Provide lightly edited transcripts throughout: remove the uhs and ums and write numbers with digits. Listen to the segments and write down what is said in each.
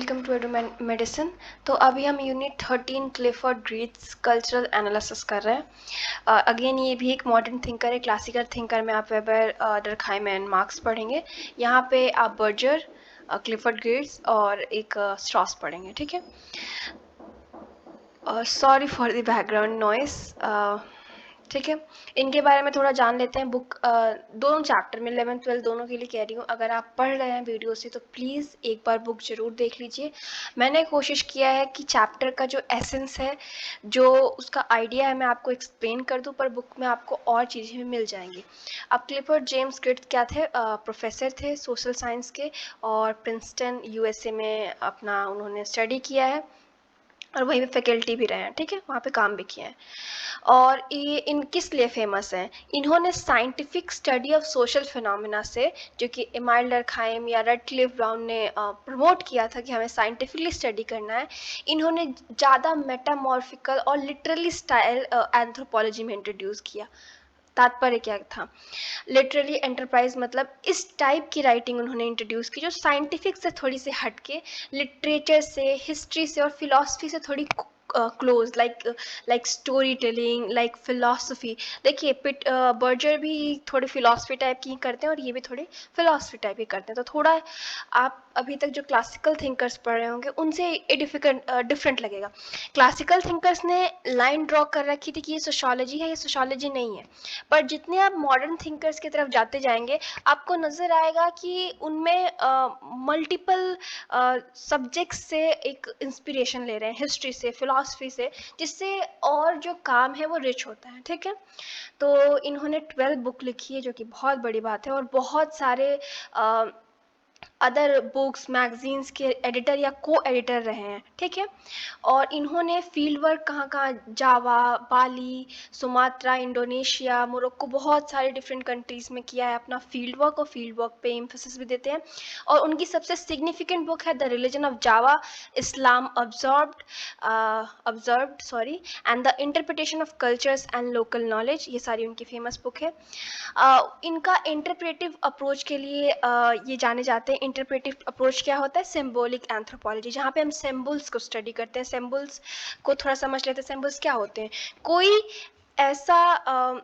Welcome to edu medicine. तो अभी हम unit 13 Clifford greets cultural analysis कर रहे हैं। अगेन ये भी एक मॉडर्न थिंकर है, क्लासिकल थिंकर में आप वेबर, डर्कहाइम एंड मार्क्स पढ़ेंगे। यहाँ पे आप बर्जर, क्लिफर्ड ग्रीट्स और एक स्ट्रॉस पढ़ेंगे, ठीक है। Sorry for the background noise, ठीक है। इनके बारे में थोड़ा जान लेते हैं। बुक दोनों चैप्टर में 11th 12th दोनों के लिए कह रही हूँ, अगर आप पढ़ रहे हैं वीडियो से तो प्लीज़ एक बार बुक ज़रूर देख लीजिए। मैंने कोशिश किया है कि चैप्टर का जो एसेंस है, जो उसका आइडिया है, मैं आपको एक्सप्लेन कर दूँ, पर बुक में आपको और चीज़ें भी मिल जाएंगी। अब क्लिफर्ड जेम्स ग्रिट्स क्या थे? प्रोफेसर थे सोशल साइंस के, और प्रिंसटन यूएसए में अपना उन्होंने स्टडी किया है, और वहीं पे फैकल्टी भी रहे हैं, ठीक है, वहाँ पे काम भी किए हैं। और ये इन किस लिए फेमस हैं? इन्होंने scientific study of social phenomena से, जो कि एमाइल डर्कहाइम या रेडक्लिफ ब्राउन ने प्रमोट किया था कि हमें साइंटिफिकली स्टडी करना है, इन्होंने ज़्यादा मेटामॉर्फिकल और लिटरली स्टाइल एंथ्रोपोलॉजी में इंट्रोड्यूस किया। तात्पर्य क्या था? लिटरली एंटरप्राइज मतलब इस टाइप की राइटिंग उन्होंने इंट्रोड्यूस की जो साइंटिफिक से थोड़ी सी हटके, लिटरेचर से, हिस्ट्री से और फिलॉसफी से थोड़ी close, like story telling, like philosophy. देखिए बर्जर भी थोड़ी फिलॉसफी टाइप की करते हैं और ये भी थोड़ी फिलॉसफी टाइप की करते हैं, तो थोड़ा आप अभी तक जो क्लासिकल थिंकर्स पढ़ रहे होंगे उनसे ये डिफरेंट लगेगा। क्लासिकल थिंकर्स ने लाइन ड्रॉ कर रखी थी कि ये सोशोलॉजी है, ये सोशोलॉजी नहीं है। पर जितने आप मॉडर्न थिंकर्स की तरफ जाते जाएंगे, आपको नज़र आएगा कि उनमें मल्टीपल सब्जेक्ट्स से एक इंस्पिरेशन ले रहे हैं, हिस्ट्री से, फिलॉसफी से, जिससे और जो काम है वो रिच होता है, ठीक है। तो इन्होंने 12 बुक लिखी है, जो कि बहुत बड़ी बात है, और बहुत सारे अदर बुक्स, मैगजीन्स के एडिटर या को एडिटर रहे हैं, ठीक है। और इन्होंने फील्ड वर्क कहाँ कहाँ, जावा, बाली, सुमात्रा, इंडोनेशिया, मोरक्को, बहुत सारे डिफरेंट कंट्रीज़ में किया है अपना फील्ड वर्क, और फील्ड वर्क पे एम्फेसिस भी देते हैं। और उनकी सबसे सिग्निफिकेंट बुक है the religion of Java, Islam observed and the interpretation of cultures and local knowledge, ये सारी उनकी फेमस बुक है। इनका इंटरप्रेटिव अप्रोच के लिए ये जाने जाते हैं। इंटरप्रेटिव अप्रोच क्या होता है? सिंबॉलिक एंथ्रोपोलॉजी, जहाँ पे हम सिंबल्स को स्टडी करते हैं। सिंबल्स को थोड़ा समझ लेते हैं। सिंबल्स क्या होते हैं? कोई ऐसा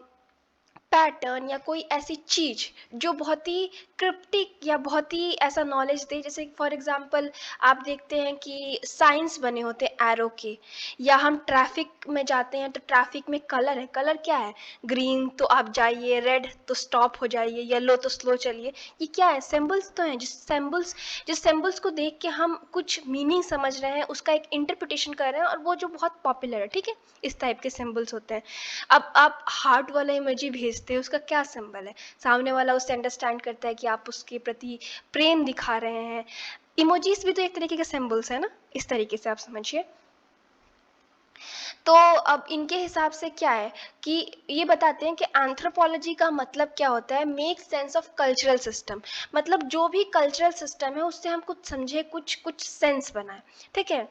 पैटर्न या कोई ऐसी चीज़ जो बहुत ही क्रिप्टिक या बहुत ही ऐसा नॉलेज दे, जैसे फॉर एग्जांपल आप देखते हैं कि साइंस बने होते हैं एरो के, या हम ट्रैफिक में जाते हैं तो ट्रैफिक में कलर है। कलर क्या है? ग्रीन तो आप जाइए, रेड तो स्टॉप हो जाइए, येलो तो स्लो चलिए। ये क्या है? सिंबल्स तो हैं। जिस सिंबल्स को देख के हम कुछ मीनिंग समझ रहे हैं, उसका एक इंटरप्रिटेशन कर रहे हैं, और वो जो बहुत पॉपुलर है, ठीक है, इस टाइप के सिंबल्स होते हैं। अब आप हार्ट वाला इमोजी भेजते हैं, उसका क्या सिंबल है? सामने वाला उससे अंडरस्टैंड करता है कि आप उसके प्रति प्रेम दिखा रहे हैं। इमोजीज भी तो एक तरीके के सिंबल्स है ना, इस तरीके से आप समझिए। तो अब इनके हिसाब से क्या है कि ये बताते हैं कि एंथ्रोपोलॉजी का मतलब क्या होता है? Make sense of cultural system, मतलब जो भी कल्चरल सिस्टम है उससे हम कुछ समझे, कुछ सेंस बनाए, ठीक है।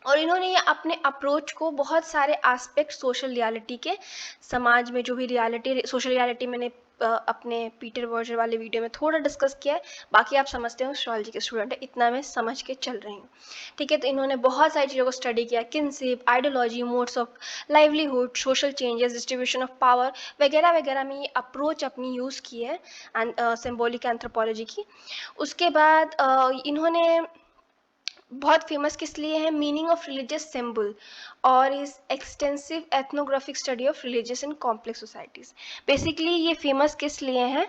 और इन्होंने ये अपने अप्रोच को बहुत सारे एस्पेक्ट सोशल रियलिटी के, समाज में जो भी रियलिटी, सोशल रियलिटी मैंने अपने पीटर वर्जर वाले वीडियो में थोड़ा डिस्कस किया है। बाकी आप समझते हो सोशियोलॉजी के स्टूडेंट है, इतना मैं समझ के चल रही हूँ, ठीक है। तो इन्होंने बहुत सारी चीज़ों को स्टडी किया, kinship, ideology, modes of livelihood, social changes, distribution of power वगैरह वगैरह में ये अप्रोच अपनी यूज़ की है सिम्बॉलिक एंथ्रोपोलॉजी की। उसके बाद इन्होंने बहुत फेमस किस लिए है? मीनिंग ऑफ रिलीजियस सिंबल और is extensive ethnographic study of religious in complex societies. Basically ये फेमस किस लिए हैं?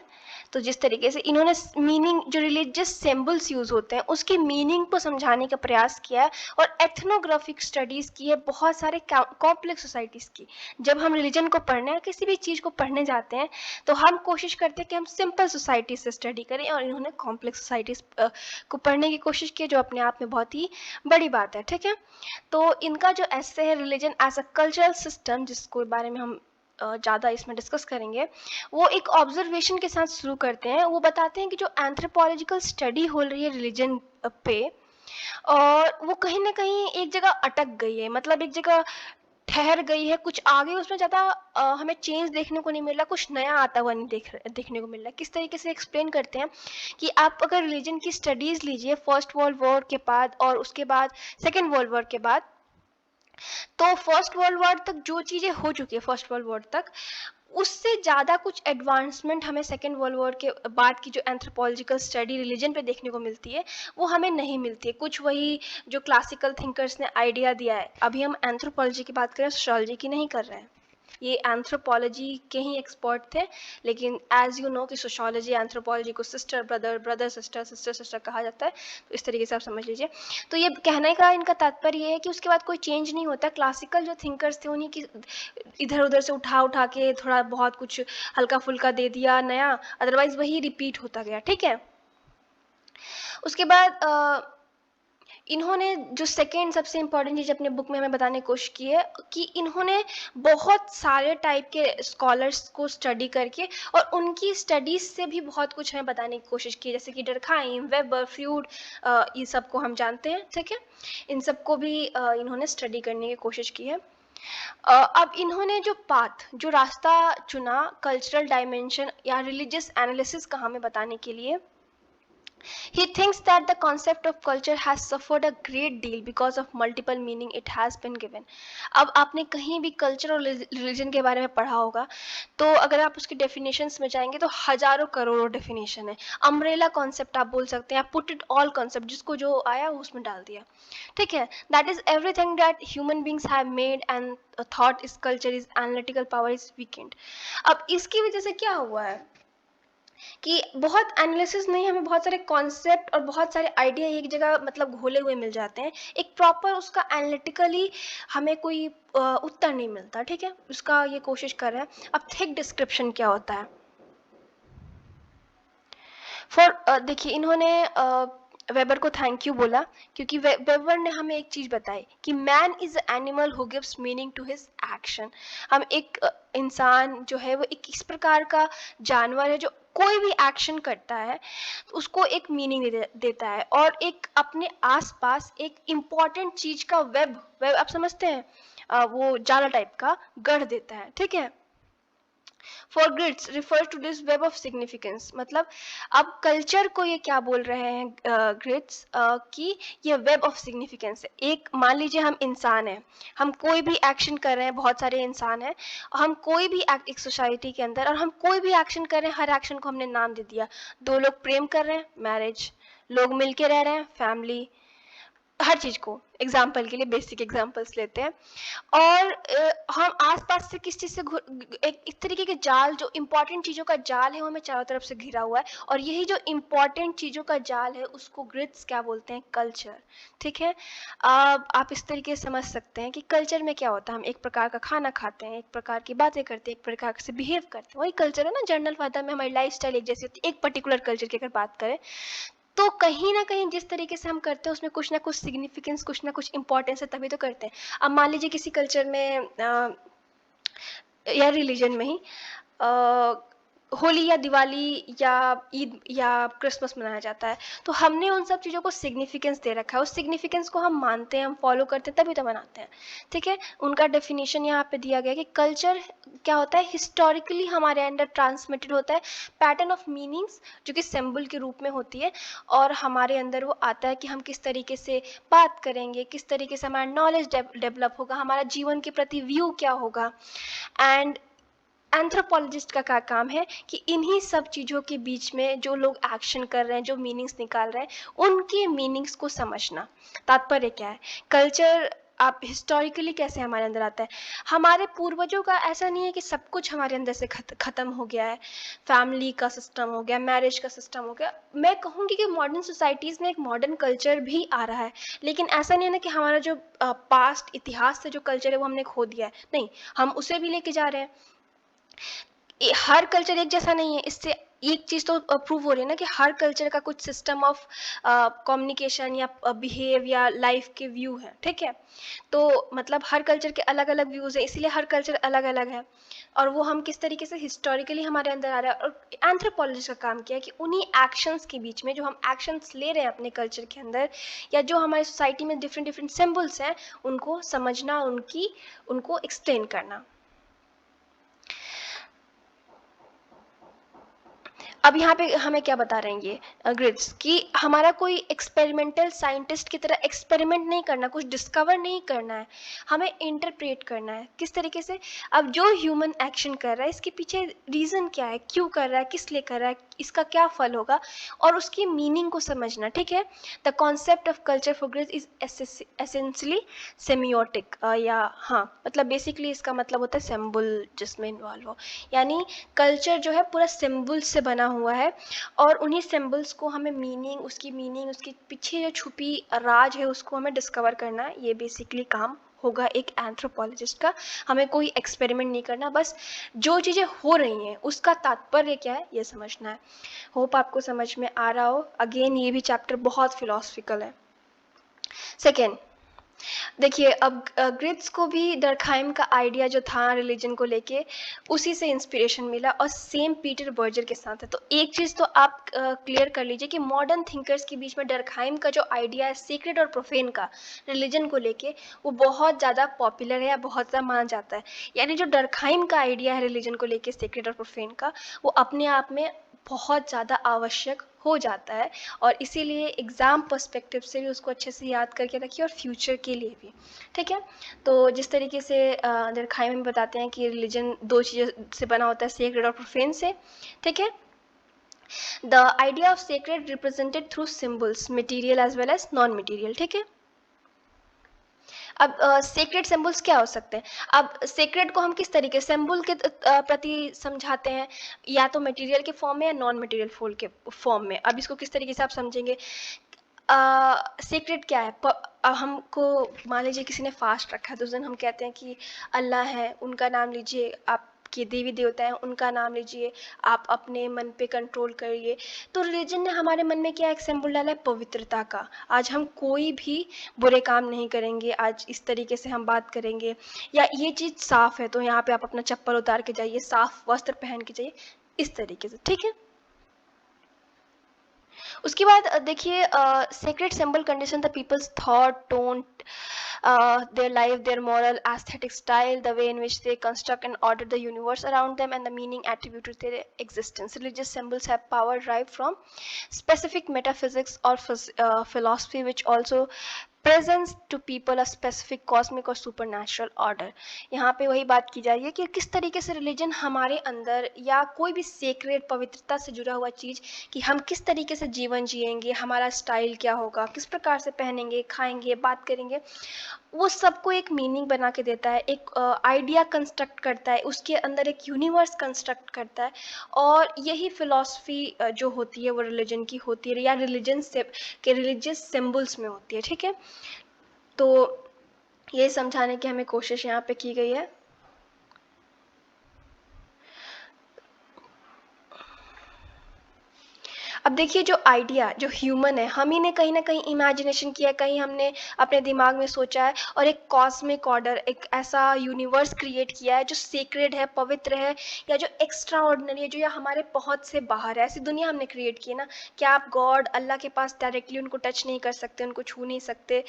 तो जिस तरीके से इन्होंने मीनिंग, जो रिलीजियस सिंबल्स यूज़ होते हैं उसके मीनिंग को समझाने का प्रयास किया है, और एथनोग्राफिक स्टडीज़ की है बहुत सारे कॉम्प्लेक्स सोसाइटीज़ की। जब हम रिलीजन को पढ़ने या किसी भी चीज़ को पढ़ने जाते हैं तो हम कोशिश करते हैं कि हम सिंपल सोसाइटी से स्टडी करें, और इन्होंने कॉम्प्लेक्स सोसाइटीज़ को पढ़ने की कोशिश की, जो अपने आप में बहुत ही बड़ी बात है, ठीक है। तो इनका जो ऐसे है religion as a cultural system, जिसको बारे में हम ज़्यादा इसमें डिस्कस करेंगे, वो एक ऑब्जर्वेशन के साथ शुरू करते हैं। वो बताते हैं कि जो एंथ्रोपोलॉजिकल स्टडी हो रही है रिलीजन पे, और वो कहीं ना कहीं एक जगह अटक गई है, मतलब एक जगह ठहर गई है, कुछ आगे उसमें ज़्यादा हमें चेंज देखने को नहीं मिल रहा, कुछ नया आता हुआ नहीं देखने को मिल रहा। किस तरीके से एक्सप्लेन करते हैं कि आप अगर रिलीजन की स्टडीज़ लीजिए फर्स्ट वर्ल्ड वॉर के बाद और उसके बाद सेकेंड वर्ल्ड वॉर के बाद, तो फर्स्ट वर्ल्ड वॉर तक जो चीज़ें हो चुकी है फर्स्ट वर्ल्ड वॉर तक, उससे ज़्यादा कुछ एडवांसमेंट हमें सेकेंड वर्ल्ड वॉर के बाद की जो एंथ्रोपोलॉजिकल स्टडी रिलीजन पे देखने को मिलती है वो हमें नहीं मिलती है। कुछ वही जो क्लासिकल थिंकर्स ने आइडिया दिया है, अभी हम एंथ्रोपोलॉजी की बात करें, सोशियोलॉजी की नहीं कर रहे हैं, ये एंथ्रोपोलॉजी के ही एक्सपर्ट थे, लेकिन एज यू नो कि सोशियोलॉजी एंथ्रोपोलॉजी को sister brother, brother sister, sister sister कहा जाता है, तो इस तरीके से आप समझ लीजिए। तो ये कहने का इनका तात्पर्य ये है कि उसके बाद कोई चेंज नहीं होता। क्लासिकल जो थिंकर्स थे उन्हीं की इधर उधर से उठा उठा के थोड़ा बहुत कुछ हल्का फुल्का दे दिया नया, अदरवाइज वही रिपीट होता गया, ठीक है। उसके बाद इन्होंने जो सेकेंड सबसे इम्पॉर्टेंट चीज़ अपने बुक में हमें बताने की कोशिश की है कि इन्होंने बहुत सारे टाइप के स्कॉलर्स को स्टडी करके और उनकी स्टडीज़ से भी बहुत कुछ हमें बताने की कोशिश की है, जैसे कि डरखाइम, वेबर, फ्रूड, ये सबको हम जानते हैं, ठीक है। इन सबको भी इन्होंने स्टडी करने की कोशिश की है। अब इन्होंने जो पाथ, जो रास्ता चुना कल्चरल डायमेंशन या रिलीजियस एनालिसिस का हमें बताने के लिए, he thinks that the concept of culture has suffered a great deal because of multiple meaning it has been given। अब आपने कहीं भी कल्चर और रिलीजन के बारे में पढ़ा होगा, तो अगर आप उसकी डेफिनेशंस में जाएंगे तो हजारों करोड़ों डेफिनेशन है। अम्ब्रेला कॉन्सेप्ट आप बोल सकते हैं, पुट इट ऑल कॉन्सेप्ट, जिसको जो आया उसमें डाल दिया, ठीक है। That is everything that human beings have made and thought is culture is analytical power is weekend. अब इसकी वजह से क्या हुआ है कि बहुत एनालिसिस नहीं, हमें बहुत सारे कॉन्सेप्ट और बहुत सारे आइडिया एक जगह मतलब घोले हुए मिल जाते हैं, एक प्रॉपर उसका एनालिटिकली हमें कोई उत्तर नहीं मिलता, ठीक है। उसका ये कोशिश कर रहे हैं। अब थिक डिस्क्रिप्शन क्या होता है फॉर, देखिए इन्होंने वेबर को थैंक यू बोला, क्योंकि वेबर ने हमें एक चीज बताई कि man is animal who gives meaning to his action. हम एक इंसान जो है वो एक इस प्रकार का जानवर है जो कोई भी एक्शन करता है तो उसको एक मीनिंग देता है और एक अपने आसपास एक इम्पॉर्टेंट चीज का वेब वेब आप समझते हैं, वो जाला टाइप का गढ़ देता है, ठीक है। For grids refers to this web of significance, मतलब अब कल्चर को ये क्या बोल रहे हैं ग्रिड्स कि ये वेब ऑफ सिग्निफिकेंस है। एक मान लीजिए हम इंसान हैं, हम कोई भी एक्शन कर रहे हैं, बहुत सारे इंसान हैं, हम कोई भी एक सोसाइटी के अंदर और हम कोई भी एक्शन कर रहे हैं, हर एक्शन को हमने नाम दे दिया। दो लोग प्रेम कर रहे हैं, मैरिज, लोग मिलके रह रहे हैं, फैमिली, हर चीज को एग्जाम्पल के लिए बेसिक एग्जाम्पल्स लेते हैं। और हम आसपास से किस चीज से एक तरीके के जाल, जो इम्पोर्टेंट चीजों का जाल है वो हमें चारों तरफ से घिरा हुआ है, और यही जो इम्पोर्टेंट चीजों का जाल है उसको ग्रिड्स क्या बोलते हैं, कल्चर, ठीक है। आप इस तरीके से समझ सकते हैं कि कल्चर में क्या होता है, हम एक प्रकार का खाना खाते हैं, एक प्रकार की बातें करते हैं, एक प्रकार से बिहेव करते हैं, वही कल्चर है ना। जनरल फायदा में हमारी लाइफ स्टाइल एक जैसी होती है, एक पर्टिकुलर कल्चर की अगर बात करें तो कहीं ना कहीं जिस तरीके से हम करते हैं उसमें कुछ ना कुछ सिग्निफिकेंस, कुछ ना कुछ इंपॉर्टेंस है, तभी तो करते हैं। अब मान लीजिए किसी कल्चर में या रिलीजन में ही होली या दिवाली या ईद या क्रिसमस मनाया जाता है, तो हमने उन सब चीज़ों को सिग्निफिकेंस दे रखा है, उस सिग्निफिकेंस को हम मानते हैं, हम फॉलो करते हैं, तभी तो मनाते हैं, ठीक है। उनका डेफिनेशन यहाँ पे दिया गया कि कल्चर क्या होता है, हिस्टोरिकली हमारे अंदर ट्रांसमिटेड होता है पैटर्न ऑफ मीनिंग्स जो कि सिंबल के रूप में होती है, और हमारे अंदर वो आता है कि हम किस तरीके से बात करेंगे, किस तरीके से हमारा नॉलेज डेवलप होगा, हमारा जीवन के प्रति व्यू क्या होगा। एंड एंथ्रोपोलॉजिस्ट का क्या काम है कि इन्हीं सब चीज़ों के बीच में जो लोग एक्शन कर रहे हैं, जो मीनिंग्स निकाल रहे हैं, उनके मीनिंग्स को समझना। तात्पर्य क्या है, कल्चर आप हिस्टोरिकली कैसे हमारे अंदर आता है। हमारे पूर्वजों का ऐसा नहीं है कि सब कुछ हमारे अंदर से ख़त्म हो गया है, फैमिली का सिस्टम हो गया, मैरिज का सिस्टम हो गया। मैं कहूँगी कि मॉडर्न सोसाइटीज़ में एक मॉडर्न कल्चर भी आ रहा है, लेकिन ऐसा नहीं है ना कि हमारा जो पास्ट इतिहास से जो कल्चर है वो हमने खो दिया है, नहीं, हम उसे भी लेके जा रहे हैं। हर कल्चर एक जैसा नहीं है, इससे एक चीज़ तो प्रूव हो रही है ना कि हर कल्चर का कुछ सिस्टम ऑफ कम्युनिकेशन या बिहेव या लाइफ के व्यू है, ठीक है। तो मतलब हर कल्चर के अलग अलग व्यूज़ हैं, इसीलिए हर कल्चर अलग अलग है, और वो हम किस तरीके से हिस्टोरिकली हमारे अंदर आ रहा है। और एंथ्रोपोलॉजिस्ट का काम किया है कि उन्हीं एक्शंस के बीच में जो हम एक्शंस ले रहे हैं अपने कल्चर के अंदर, या जो हमारी सोसाइटी में डिफरेंट डिफरेंट सिम्बल्स हैं, उनको समझना, उनको एक्सप्लेन करना। अब यहाँ पे हमें क्या बता रहे हैं ये ग्रिड्स, कि हमारा कोई एक्सपेरिमेंटल साइंटिस्ट की तरह एक्सपेरिमेंट नहीं करना, कुछ डिस्कवर नहीं करना है, हमें इंटरप्रेट करना है। किस तरीके से? अब जो ह्यूमन एक्शन कर रहा है, इसके पीछे रीज़न क्या है, क्यों कर रहा है, किस लिए कर रहा है, इसका क्या फल होगा, और उसकी मीनिंग को समझना, ठीक है। The concept of culture for grids is essentially सेमियोटिक, या हाँ मतलब बेसिकली इसका मतलब होता है सिंबल जिसमें इन्वॉल्व हो, यानी कल्चर जो है पूरा सिंबल्स से बना हुआ है, और उन्हीं सिंबल्स को हमें मीनिंग उसके पीछे जो छुपी राज है उसको हमें डिस्कवर करना है। ये बेसिकली काम होगा एक एंथ्रोपोलॉजिस्ट का। हमें कोई एक्सपेरिमेंट नहीं करना, बस जो चीज़ें हो रही हैं उसका तात्पर्य क्या है ये समझना है। होप आपको समझ में आ रहा हो। अगेन ये भी चैप्टर बहुत फिलोसफिकल है। सेकेंड, देखिए अब ग्रिड्स को भी डर्कहाइम का आइडिया जो था रिलीजन को लेके, उसी से इंस्पिरेशन मिला, और सेम पीटर बर्जर के साथ है। तो एक चीज़ तो आप क्लियर कर लीजिए कि मॉडर्न थिंकर्स के बीच में डर्कहाइम का जो आइडिया है सीक्रेट और प्रोफेन का रिलीजन को लेके, वो बहुत ज़्यादा पॉपुलर है या बहुत ज़्यादा माना जाता है। यानी जो डर्कहाइम का आइडिया है रिलीजन को लेके सीक्रेट और प्रोफेन का, वो अपने आप में बहुत ज़्यादा आवश्यक हो जाता है, और इसीलिए एग्ज़ाम पर्सपेक्टिव से भी उसको अच्छे से याद करके रखिए, और फ्यूचर के लिए भी, ठीक है। तो जिस तरीके से दरखाई में बताते हैं कि रिलीजन दो चीज़ों से बना होता है, सेक्रेड और प्रोफेन से, ठीक है। The idea of sacred represented through symbols, material as well as non material, ठीक है। अब सेक्रेड सिंबल्स क्या हो सकते हैं? अब सेक्रेड को हम किस तरीके सिंबल के प्रति समझाते हैं, या तो मटेरियल के फॉर्म में या नॉन मटेरियल फॉर्म के फॉर्म में। अब इसको किस तरीके से आप समझेंगे? सेक्रेड क्या है? हमको मान लीजिए किसी ने फास्ट रखा है, तो उस दिन हम कहते हैं कि अल्लाह है, उनका नाम लीजिए, आपके देवी देवता हैं उनका नाम लीजिए, आप अपने मन पे कंट्रोल करिए। तो रिलीजन ने हमारे मन में क्या एक सिंबल डाला है? पवित्रता का। आज हम कोई भी बुरे काम नहीं करेंगे, आज इस तरीके से हम बात करेंगे, या ये चीज़ साफ़ है तो यहाँ पे आप अपना चप्पल उतार के जाइए, साफ़ वस्त्र पहन के जाइए, इस तरीके से, ठीक है। उसके बाद देखिए sacred symbol condition the people's thought, tone, their life, their moral, aesthetic style, the way in which they construct and order the universe around them, and the meaning attributed to their existence. Religious symbols have power derived from specific metaphysics or philosophy, which also presents to people a specific cosmic और supernatural order. यहाँ पे वही बात की जा रही है कि किस तरीके से रिलीजन हमारे अंदर, या कोई भी सेक्रेट पवित्रता से जुड़ा हुआ चीज़, कि हम किस तरीके से जीवन जिएंगे, हमारा स्टाइल क्या होगा, किस प्रकार से पहनेंगे, खाएंगे, बात करेंगे, वो सबको एक मीनिंग बना के देता है, एक आइडिया कंस्ट्रक्ट करता है, उसके अंदर एक यूनिवर्स कंस्ट्रक्ट करता है। और यही फिलॉसफी जो होती है वो रिलीजन की होती है, या रिलीजन से के रिलीजियस सिंबल्स में होती है, ठीक है। तो ये समझाने की हमें कोशिश यहाँ पे की गई है। अब देखिए जो आइडिया जो ह्यूमन है, हम ही ने कहीं ना कहीं इमेजिनेशन किया है, कहीं हमने अपने दिमाग में सोचा है, और एक कॉस्मिक ऑर्डर, एक ऐसा यूनिवर्स क्रिएट किया है जो सेक्रेड है, पवित्र है, या जो एक्स्ट्रा ऑर्डिनरी है, जो या हमारे पहुंच से बाहर है। ऐसी दुनिया हमने क्रिएट की है ना। क्या आप गॉड अल्लाह के पास डायरेक्टली उनको टच नहीं कर सकते, उनको छू नहीं सकते?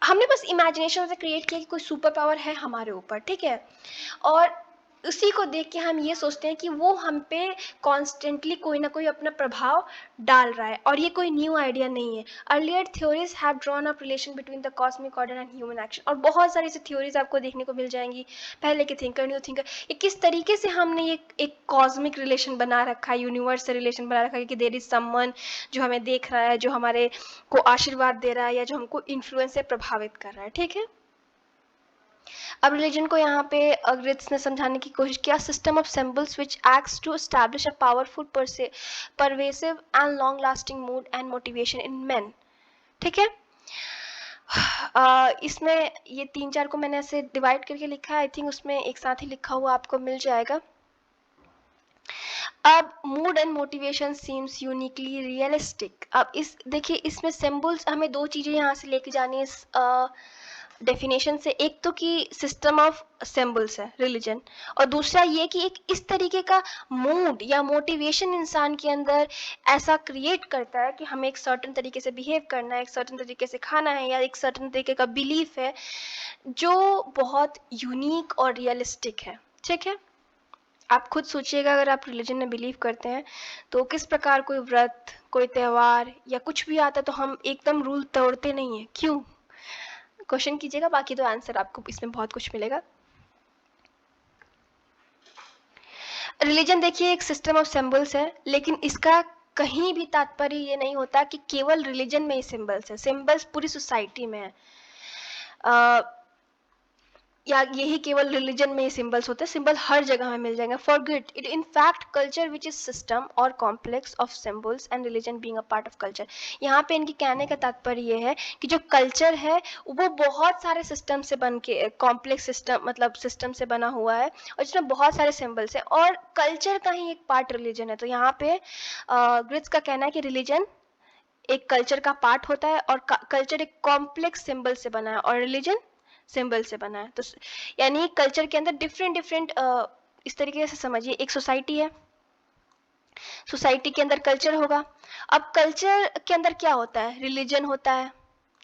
हमने बस इमेजिनेशन से क्रिएट किया कि कोई सुपर पावर है हमारे ऊपर, ठीक है। और उसी को देख के हम ये सोचते हैं कि वो हम पे कॉन्स्टेंटली कोई ना कोई अपना प्रभाव डाल रहा है, और ये कोई न्यू आइडिया नहीं है। Earlier theories have drawn up relation between the cosmic order and human action, और बहुत सारी ऐसी थ्योरीज आपको देखने को मिल जाएंगी, पहले के थिंकर, न्यू थिंकर, ये किस तरीके से हमने ये एक कॉस्मिक रिलेशन बना रखा है, यूनिवर्स से रिलेशन बना रखा है, कि देयर इज समवन जो हमें देख रहा है, जो हमारे को आशीर्वाद दे रहा है, या जो हमको इन्फ्लुएंस से प्रभावित कर रहा है, ठीक है। अब रिलीजन को यहाँ पे ग्रिड्स ने समझाने की कोशिश किया, system of symbols which acts to establish a powerful pervasive and long lasting mood and motivation in men, ठीक है। इसमें ये 3-4 को मैंने ऐसे डिवाइड करके लिखा है, आई थिंक उसमें एक साथ ही लिखा हुआ आपको मिल जाएगा। अब mood and motivation seems uniquely realistic. अब इस देखिए, इसमें सिंबल्स हमें दो चीज़ें यहाँ से लेके जानी है इस डेफिनेशन से। एक तो कि सिस्टम ऑफ सिंबल्स है रिलीजन, और दूसरा ये कि एक इस तरीके का मूड या मोटिवेशन इंसान के अंदर ऐसा क्रिएट करता है कि हमें एक सर्टन तरीके से बिहेव करना है, एक सर्टन तरीके से खाना है, या एक सर्टन तरीके का बिलीफ है जो बहुत यूनिक और रियलिस्टिक है। ठीक है, आप खुद सोचिएगा, अगर आप रिलीजन में बिलीव करते हैं तो किस प्रकार कोई व्रत, कोई त्यौहार या कुछ भी आता है तो हम एकदम रूल तोड़ते नहीं हैं, क्यों? क्वेश्चन कीजिएगा, बाकी तो आंसर आपको इसमें बहुत कुछ मिलेगा। रिलीजन देखिए एक सिस्टम ऑफ सिंबल्स है, लेकिन इसका कहीं भी तात्पर्य ये नहीं होता कि केवल रिलीजन में ही सिंबल्स है। सिंबल्स पूरी सोसाइटी में है, या यही केवल रिलीजन में ही सिंबल्स होते हैं। सिंबल हर जगह में मिल जाएंगे। Forget it, in fact culture which is system और complex of symbols and religion being a part of culture. यहाँ पे इनके कहने का तात्पर्य ये है कि जो कल्चर है वो बहुत सारे सिस्टम से बन के, कॉम्प्लेक्स सिस्टम मतलब सिस्टम से बना हुआ है, और जिसमें बहुत सारे सिंबल्स हैं, और कल्चर का ही एक पार्ट रिलीजन है। तो यहाँ पे ग्रिट्स का कहना है कि रिलीजन एक कल्चर का पार्ट होता है, और कल्चर एक कॉम्प्लेक्स सिंबल से बना है, और रिलीजन सिंबल से बना है। तो यानी कल्चर के अंदर डिफरेंट डिफरेंट, इस तरीके से समझिए, एक सोसाइटी है, सोसाइटी के अंदर कल्चर होगा। अब कल्चर के अंदर क्या होता है? रिलीजन होता है,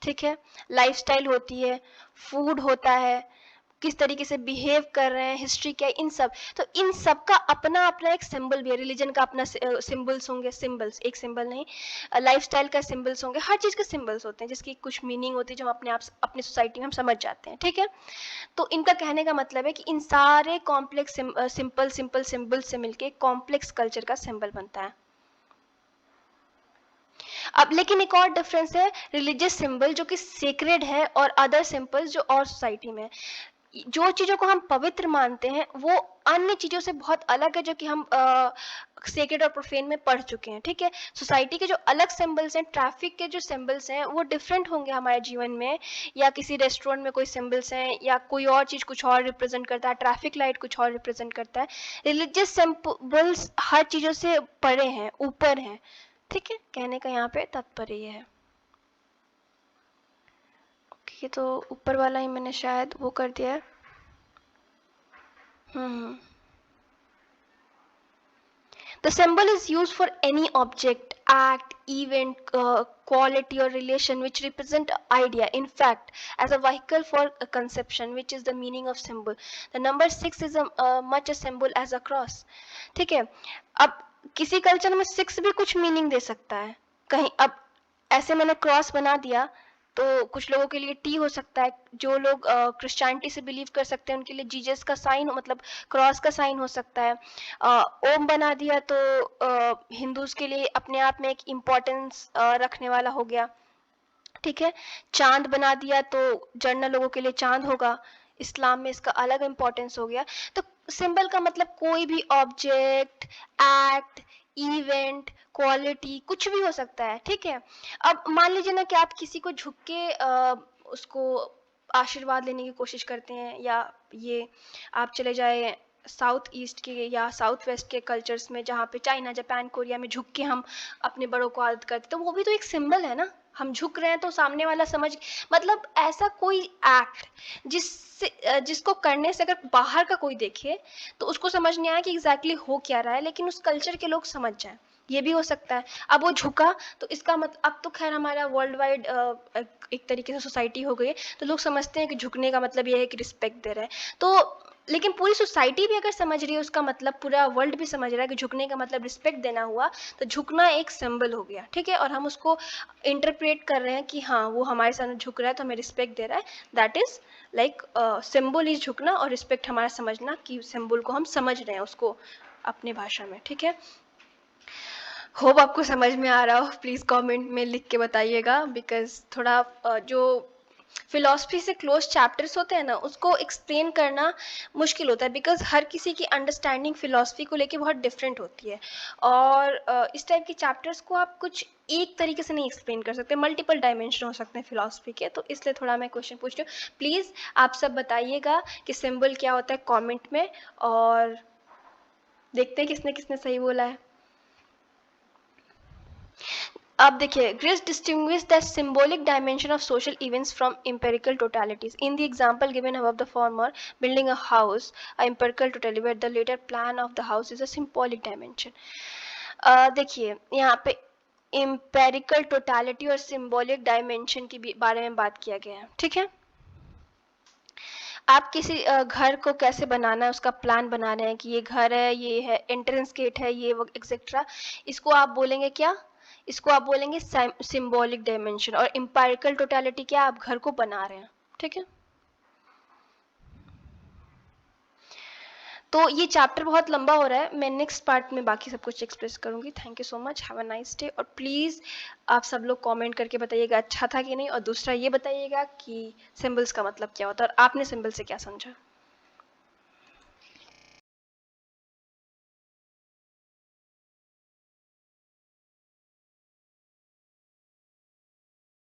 ठीक है, लाइफस्टाइल होती है, फूड होता है, किस तरीके से बिहेव कर रहे हैं, हिस्ट्री क्या है, इन सब। तो इन सब का अपना अपना एक सिंबल भी है। रिलीजन का अपना सिंबल्स होंगे, सिंबल्स, एक सिंबल नहीं, लाइफस्टाइल का सिंबल्स होंगे, हर चीज़ के सिंबल्स होते हैं जिसकी कुछ मीनिंग होती है जो हम अपने आप अपनी सोसाइटी में हम समझ जाते हैं। ठीक है, तो इनका कहने का मतलब है कि इन सारे कॉम्प्लेक्स सिंपल सिंपल सिंबल्स से मिलके कॉम्प्लेक्स कल्चर का सिंबल बनता है। अब लेकिन एक और डिफरेंस है, रिलीजियस सिंबल जो कि सेक्रेड है, और अदर सिंबल्स जो और सोसाइटी में है। जो चीज़ों को हम पवित्र मानते हैं वो अन्य चीज़ों से बहुत अलग है जो कि हम सेक्रेड और प्रोफेन में पढ़ चुके हैं। ठीक है, सोसाइटी के जो अलग सिंबल्स हैं, ट्रैफिक के जो सिंबल्स हैं वो डिफरेंट होंगे हमारे जीवन में, या किसी रेस्टोरेंट में कोई सिंबल्स हैं, या कोई और चीज़ कुछ और रिप्रेजेंट करता है, ट्रैफिक लाइट कुछ और रिप्रेजेंट करता है। रिलीजियस सिंबल्स हर चीज़ों से परे हैं, ऊपर हैं। ठीक है, कहने का यहाँ पे तात्पर्य ये है। ये तो ऊपर वाला ही मैंने शायद वो कर दिया है। The symbol is used for any object, act, event, quality or relation which represent idea. In fact, as a vehicle for a conception, which is the meaning of symbol. The number 6 is much a symbol as a cross. ठीक है, अब किसी culture में 6 भी कुछ meaning दे सकता है कहीं। अब ऐसे मैंने क्रॉस बना दिया तो कुछ लोगों के लिए टी हो सकता है, जो लोग क्रिश्चियनिटी से बिलीव कर सकते हैं उनके लिए जीसस का साइन, मतलब क्रॉस का साइन हो सकता है। ओम बना दिया तो हिंदूज के लिए अपने आप में एक इम्पोर्टेंस रखने वाला हो गया। ठीक है, चांद बना दिया तो जर्नल लोगों के लिए चांद होगा, इस्लाम में इसका अलग इम्पोर्टेंस हो गया। तो सिंबल का मतलब कोई भी ऑब्जेक्ट, एक्ट, इवेंट, क्वालिटी, कुछ भी हो सकता है। ठीक है, अब मान लीजिए ना कि आप किसी को झुक के उसको आशीर्वाद लेने की कोशिश करते हैं, या ये आप चले जाए साउथ ईस्ट के या साउथ वेस्ट के कल्चर्स में, जहाँ पे चाइना, जापान, कोरिया में झुक के हम अपने बड़ों को आदत करते, तो वो भी तो एक सिंबल है ना। हम झुक रहे हैं तो सामने वाला समझ, मतलब ऐसा कोई एक्ट जिसको करने से अगर बाहर का कोई देखे तो उसको समझ नहीं आया कि एग्जैक्टली हो क्या रहा है, लेकिन उस कल्चर के लोग समझ जाए, ये भी हो सकता है। अब वो झुका तो इसका मतलब, अब तो खैर हमारा वर्ल्ड वाइड एक तरीके से सोसाइटी हो गई है, तो लोग समझते हैं कि झुकने का मतलब ये है कि रिस्पेक्ट दे रहे हैं। तो लेकिन पूरी सोसाइटी भी अगर समझ रही है उसका मतलब, पूरा वर्ल्ड भी समझ रहा है कि झुकने का मतलब रिस्पेक्ट देना हुआ, तो झुकना एक सिंबल हो गया। ठीक है, और हम उसको इंटरप्रेट कर रहे हैं कि हाँ वो हमारे सामने झुक रहा है तो हमें रिस्पेक्ट दे रहा है। That is like symbol is झुकना, और रिस्पेक्ट हमारा समझना कि सिंबल को हम समझ रहे हैं उसको अपने भाषा में। ठीक है, होप आपको समझ में आ रहा हो। प्लीज़ कमेंट में लिख के बताइएगा, बिकॉज थोड़ा जो फिलॉसफी से क्लोज चैप्टर्स होते हैं ना उसको एक्सप्लेन करना मुश्किल होता है, बिकॉज हर किसी की अंडरस्टैंडिंग फिलॉसफी को लेके बहुत डिफरेंट होती है, और इस टाइप के चैप्टर्स को आप कुछ एक तरीके से नहीं एक्सप्लेन कर सकते, मल्टीपल डायमेंशन हो सकते हैं फिलॉसफी के। तो इसलिए थोड़ा मैं क्वेश्चन पूछ रही हूँ। प्लीज़ आप सब बताइएगा कि सिंबल क्या होता है कॉमेंट में, और देखते हैं किसने किसने सही बोला है। अब देखिए, Grace distinguished the symbolic dimension of social events from empirical totalities. In the example given above, the former building a house, a empirical totality, where the later plan of the house is a symbolic dimension. देखिए यहाँ पे empirical totality और symbolic dimension के बारे में बात किया गया है, ठीक है। आप किसी घर को कैसे बनाना है उसका प्लान बना रहे हैं कि ये घर है, ये है एंट्रेंस गेट है, ये वो एक्सेट्रा, इसको आप बोलेंगे क्या, इसको आप बोलेंगे सिंबॉलिक डायमेंशन। और एम्पायरिकल टोटलिटी क्या, आप घर को बना रहे हैं, ठीक है। तो ये चैप्टर बहुत लंबा हो रहा है, मैं नेक्स्ट पार्ट में बाकी सब कुछ एक्सप्रेस करूंगी। Thank you so much, have a nice day. और प्लीज़ आप सब लोग कमेंट करके बताइएगा अच्छा था कि नहीं, और दूसरा ये बताइएगा कि सिंबल्स का मतलब क्या होता है और आपने सिंबल से क्या समझा।